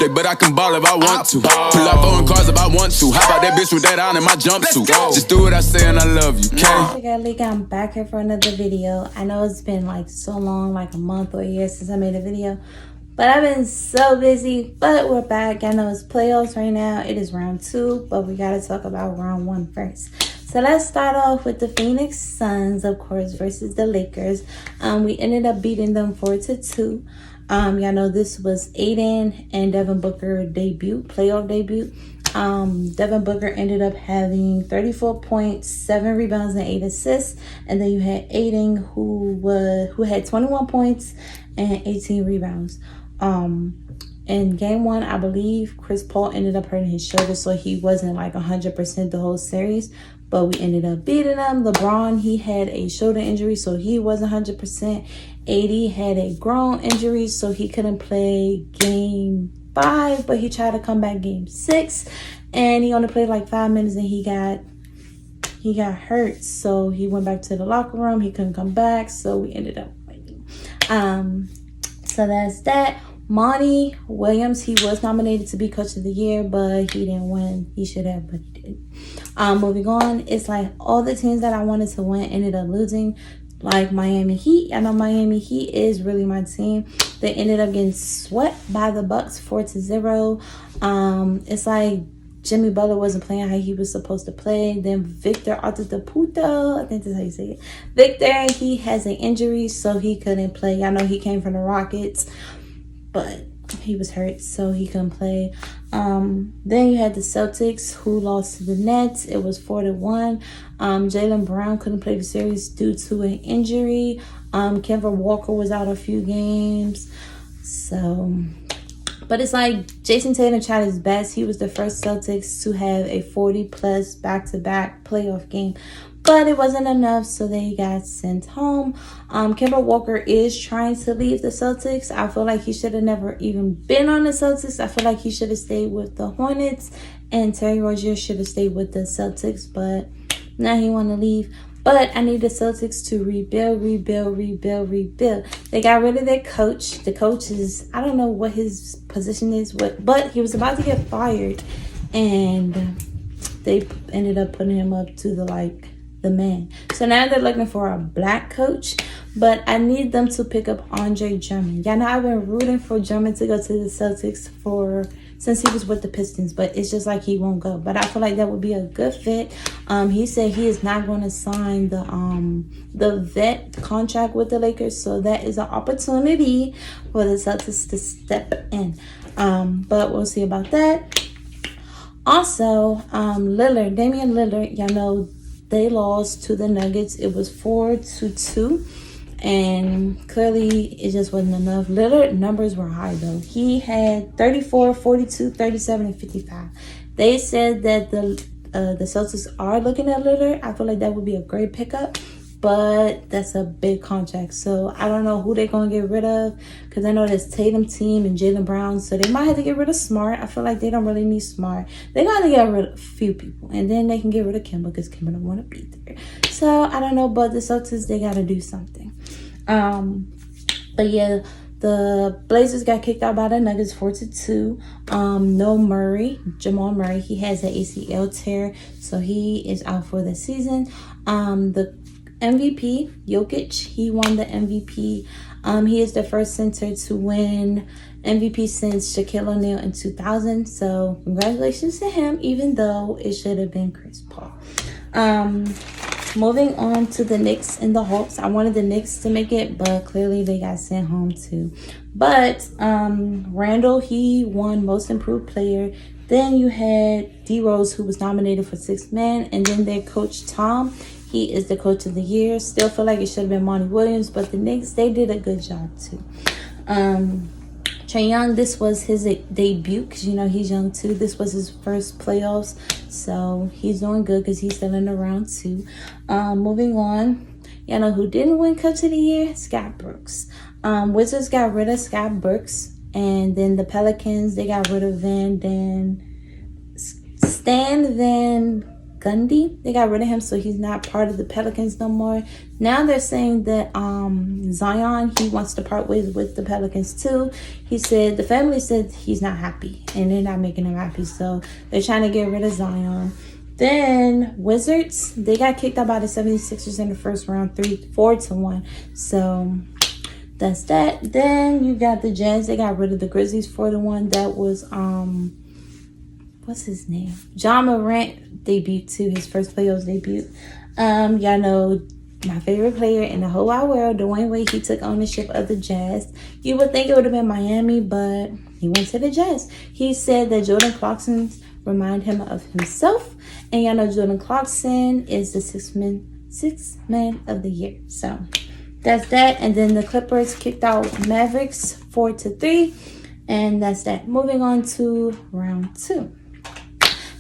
birthday, but I can ball if I want to. Pull up on cars if I want to. How about that bitch with that on in my jumpsuit? Just do what I say and I love you, okay? I'm back here for another video. I know it's been like so long, like a month or a year since I made a video, but I've been so busy. But we're back. I know it's playoffs right now. It is round 2, but we gotta talk about round 1 first. So let's start off with the Phoenix Suns, of course, versus the Lakers. We ended up beating them 4-2. Y'all know this was Aiden and Devin Booker playoff debut. Devin Booker ended up having 34 points, 7 rebounds, and 8 assists. And then you had Aiden who had 21 points and 18 rebounds. In game 1, I believe Chris Paul ended up hurting his shoulder, so he wasn't like 100% the whole series. But we ended up beating him. LeBron, he had a shoulder injury, so he wasn't 100%. AD had a groin injury, so he couldn't play game 5, but he tried to come back game 6, and he only played like 5 minutes, and he got hurt. So he went back to the locker room. He couldn't come back, so we ended up winning. So that's that. Monty Williams, he was nominated to be Coach of the Year, but he didn't win. He should have, but he didn't. Moving on, it's like all the teams that I wanted to win ended up losing, like Miami Heat. I know Miami Heat is really my team. They ended up getting swept by the Bucks 4-0. It's like Jimmy Butler wasn't playing how he was supposed to play. Then Victor Oladipo, I think that's how you say it. Victor, he has an injury, so he couldn't play. I know he came from the Rockets, but he was hurt, so he couldn't play. Then you had the Celtics, who lost to the Nets. It was 4-1. Jaylen Brown couldn't play the series due to an injury. Kemba Walker was out a few games. So, but it's like Jason Tatum tried his best. He was the first Celtics to have a 40-plus back-to-back playoff game, but it wasn't enough, so they got sent home. Kemba Walker is trying to leave the Celtics. I feel like he should have never even been on the Celtics. I feel like he should have stayed with the Hornets, and Terry Rozier should have stayed with the Celtics, but now he want to leave. But I need the Celtics to rebuild. They got rid of their coach. The coach is, I don't know what his position is, but he was about to get fired, and they ended up putting him up to the man. So now they're looking for a black coach, but I need them to pick up Andre Drummond. Y'all know I've been rooting for Drummond to go to the Celtics since he was with the Pistons, but it's just like he won't go. But I feel like that would be a good fit. He said he is not going to sign the vet contract with the Lakers, so that is an opportunity for the Celtics to step in. But we'll see about that. Also, Damian Lillard, y'all know they lost to the Nuggets. It was 4-2. And clearly, it just wasn't enough. Lillard numbers were high, though. He had 34, 42, 37, and 55. They said that the Celtics are looking at Lillard. I feel like that would be a great pickup, but that's a big contract. So I don't know who they're going to get rid of, because I know there's Tatum team and Jaylen Brown. So they might have to get rid of Smart. I feel like they don't really need Smart. They got to get rid of a few people, and then they can get rid of Kemba, because Kemba don't want to be there. So I don't know, but the Celtics, they got to do something. But yeah, the Blazers got kicked out by the Nuggets 4-2. Jamal Murray, he has an ACL tear, so he is out for the season. The MVP, Jokic, he won the MVP. He is the first center to win MVP since Shaquille O'Neal in 2000. So congratulations to him, even though it should have been Chris Paul. Moving on to the Knicks and the Hawks. I wanted the Knicks to make it, but clearly they got sent home too. But Randall, he won Most Improved Player. Then you had D Rose, who was nominated for Sixth Man, and then their coach Tom, he is the Coach of the Year. Still feel like it should have been Monty Williams, but the Knicks, they did a good job too. Trae Young, this was his debut, because you know he's young too. This was his first playoffs, so he's doing good because he's still in the round 2. Moving on, you know who didn't win Coach of the Year? Scott Brooks. Wizards got rid of Scott Brooks, and then the Pelicans, they got rid of Stan Van Gundy. They got rid of him, so he's not part of the Pelicans no more. Now they're saying that Zion, he wants to part ways with the Pelicans too. He said, the family said he's not happy and they're not making him happy, so they're trying to get rid of Zion. Then Wizards, they got kicked out by the 76ers in the first round, 4-1. So that's that. Then you got the Jazz, they got rid of the Grizzlies 4-1. That was what's his name? John Morant debuted too, his first playoffs debut. Y'all know my favorite player in the whole wide world, Dwayne Wade, he took ownership of the Jazz. You would think it would have been Miami, but he went to the Jazz. He said that Jordan Clarkson remind him of himself, and y'all know Jordan Clarkson is the sixth man of the year. So that's that. And then the Clippers kicked out Mavericks 4-3, and that's that. Moving on to round 2.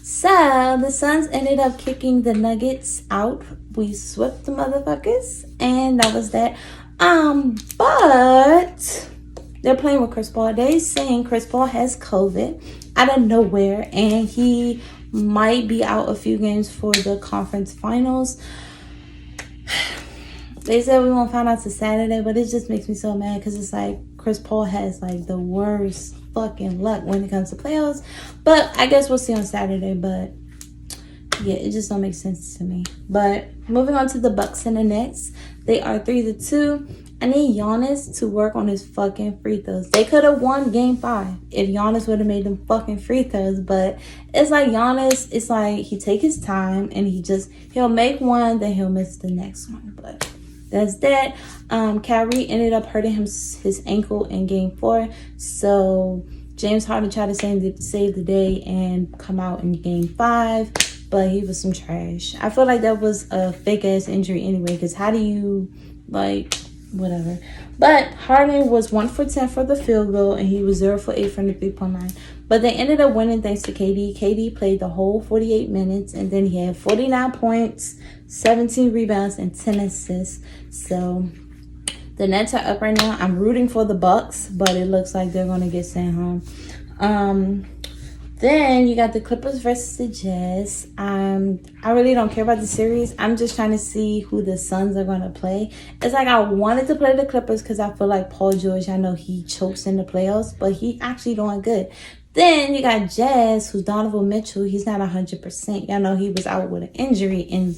So the Suns ended up kicking the Nuggets out. We swept the motherfuckers, and that was that. But they're playing with Chris Paul. They saying Chris Paul has COVID out of nowhere, and he might be out a few games for the conference finals. They said we won't find out till Saturday, but it just makes me so mad because it's like Chris Paul has like the worst fucking luck when it comes to playoffs. But I guess we'll see on Saturday. But yeah, it just don't make sense to me. But moving on to the Bucks and the Nets, they are 3-2. I need Giannis to work on his fucking free throws. They could have won game 5 if Giannis would have made them fucking free throws. But it's like Giannis, it's like he take his time and he'll make one, then he'll miss the next one. But that's that. Kyrie ended up hurting his ankle in game 4. So James Harden tried to save the day and come out in game 5. But he was some trash. I feel like that was a fake ass injury anyway. Because how do you, like, whatever. But Harden was 1 for 10 for the field goal. And he was 0 for 8 from the 3-point line. But they ended up winning thanks to KD. KD played the whole 48 minutes. And then he had 49 points, 17 rebounds, and 10 assists. So the Nets are up right now. I'm rooting for the Bucks. But it looks like they're going to get sent home. Then you got the Clippers versus the Jazz. I really don't care about the series. I'm just trying to see who the Suns are going to play. It's like I wanted to play the Clippers because I feel like Paul George, I know he chokes in the playoffs, but he actually doing good. Then you got Jazz, who's Donovan Mitchell. He's not 100%. Y'all know he was out with an injury in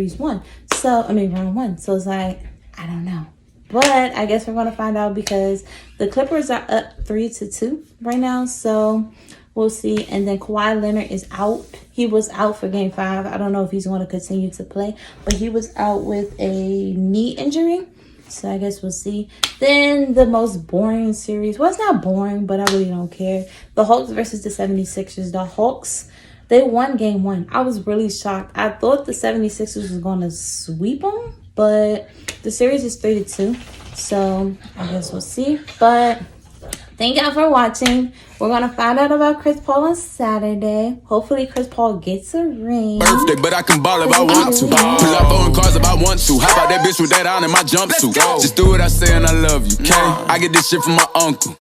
round 1. So it's like, I don't know. But I guess we're going to find out because the Clippers are up 3-2 right now. So we'll see. And then Kawhi Leonard is out. He was out for game 5. I don't know if he's going to continue to play. But he was out with a knee injury. So I guess we'll see. Then the most boring series. Well, it's not boring, but I really don't care. The Hawks versus the 76ers. The Hawks, they won game 1. I was really shocked. I thought the 76ers was going to sweep them. But the series is 3-2. So I guess we'll see. But thank y'all for watching. We're going to find out about Chris Paul on Saturday. Hopefully Chris Paul gets a ring. Birthday, but I can ball if I want to. Pull up on cars if I want to. How about that bitch with that on in my jumpsuit? Just do what I say and I love you, okay? I get this shit from my uncle.